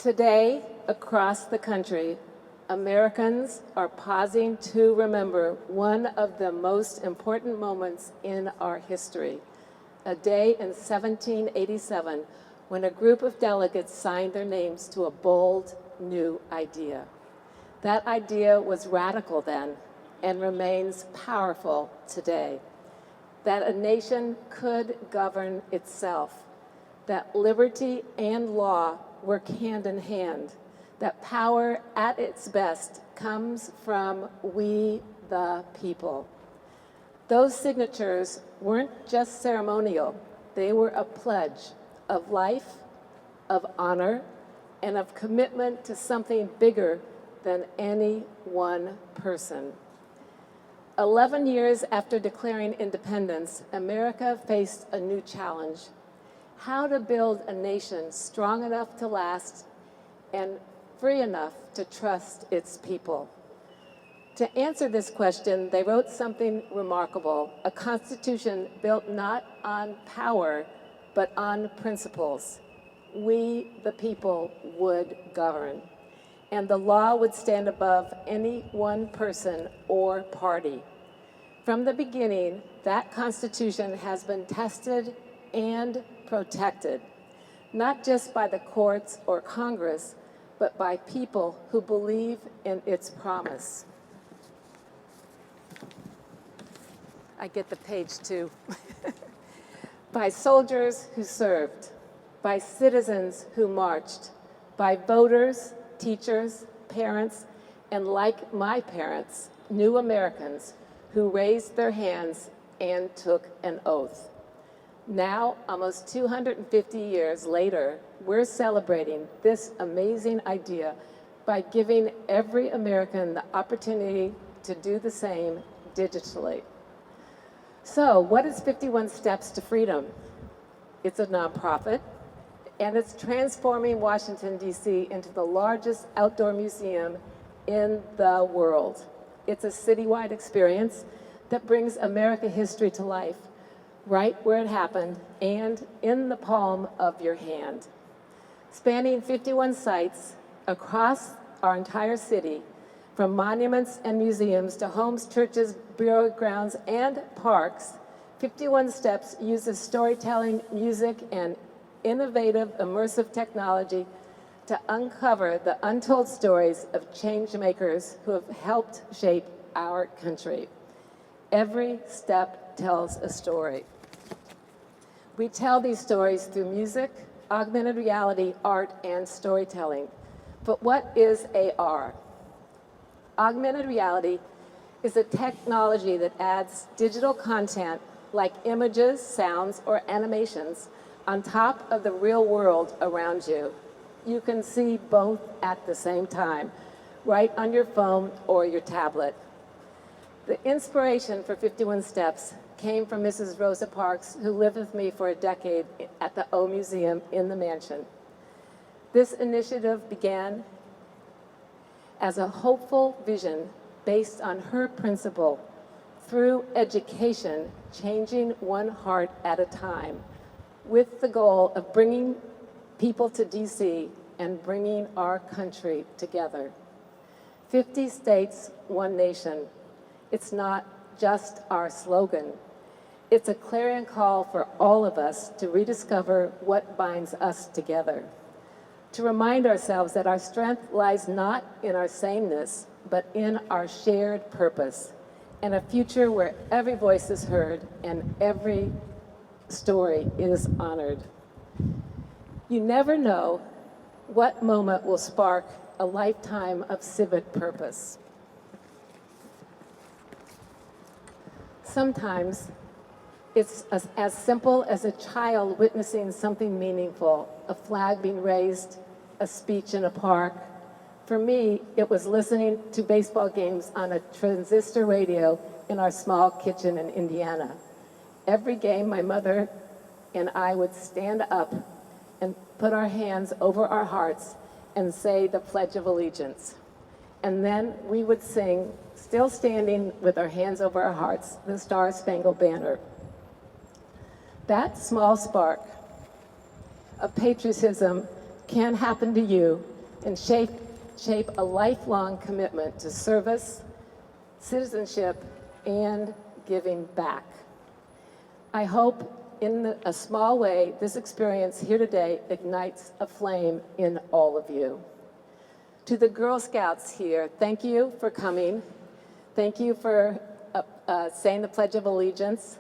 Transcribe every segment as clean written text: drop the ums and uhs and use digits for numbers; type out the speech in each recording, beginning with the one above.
Today, across the country, Americans are pausing to remember one of the most important moments in our history, a day in 1787 when a group of delegates signed their names to a bold new idea. That idea was radical then and remains powerful today. That a nation could govern itself, that liberty and law work hand in hand, that power at its best comes from we the people. Those signatures weren't just ceremonial, they were a pledge of life, of honor, and of commitment to something bigger than any one person. 11 years after declaring independence, America faced a new challenge: how to build a nation strong enough to last and free enough to trust its people. To answer this question, they wrote something remarkable, a constitution built not on power, but on principles. We, the people, would govern, and the law would stand above any one person or party. From the beginning, that Constitution has been tested and protected, not just by the courts or Congress, but by people who believe in its promise. I get the page too. By soldiers who served, by citizens who marched, by voters, teachers, parents, and like my parents, new Americans who raised their hands and took an oath. Now, almost 250 years later, we're celebrating this amazing idea by giving every American the opportunity to do the same digitally. So, what is 51 Steps to Freedom? It's a nonprofit, and it's transforming Washington, D.C. into the largest outdoor museum in the world. It's a citywide experience that brings American history to life, right where it happened and in the palm of your hand. Spanning 51 sites across our entire city, from monuments and museums to homes, churches, burial grounds, and parks, 51 Steps uses storytelling, music, and innovative immersive technology to uncover the untold stories of change makers who have helped shape our country. Every step tells a story. We tell these stories through music, augmented reality, art, and storytelling. But what is AR? Augmented reality is a technology that adds digital content like images, sounds, or animations on top of the real world around you. You can see both at the same time, right on your phone or your tablet. The inspiration for 51 Steps came from Mrs. Rosa Parks, who lived with me for a decade at the O Museum in the mansion. This initiative began as a hopeful vision based on her principle: through education, changing one heart at a time, with the goal of bringing people to DC and bringing our country together. 50 states, one nation. It's not just our slogan. It's a clarion call for all of us to rediscover what binds us together, to remind ourselves that our strength lies not in our sameness, but in our shared purpose, and a future where every voice is heard and every story is honored. You never know what moment will spark a lifetime of civic purpose. Sometimes it's as simple as a child witnessing something meaningful, a flag being raised, a speech in a park. For me, it was listening to baseball games on a transistor radio in our small kitchen in Indiana. Every game, my mother and I would stand up and put our hands over our hearts and say the Pledge of Allegiance. And then we would sing, still standing with our hands over our hearts, the Star-Spangled Banner. That small spark of patriotism can happen to you and shape a lifelong commitment to service, citizenship, and giving back. I hope in a small way, this experience here today ignites a flame in all of you. To the Girl Scouts here, thank you for coming. Thank you for saying the Pledge of Allegiance.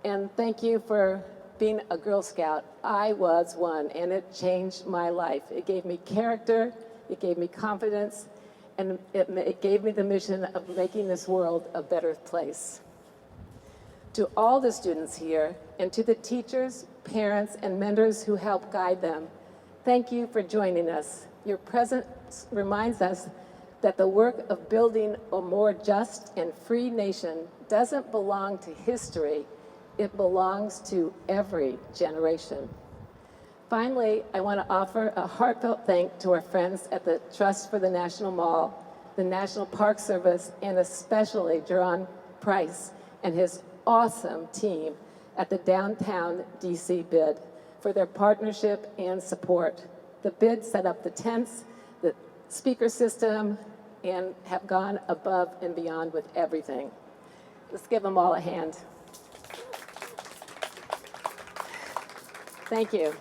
And thank you for being a Girl Scout. I was one, and it changed my life. It gave me character, it gave me confidence, and it gave me the mission of making this world a better place. To all the students here, and to the teachers, parents, and mentors who help guide them, thank you for joining us. Your presence reminds us that the work of building a more just and free nation doesn't belong to history, it belongs to every generation. Finally, I want to offer a heartfelt thanks to our friends at the Trust for the National Mall, the National Park Service, and especially Jerron Price and his awesome team at the Downtown DC bid for their partnership and support. The bid set up the tents, the speaker system, and have gone above and beyond with everything. Let's give them all a hand. Thank you.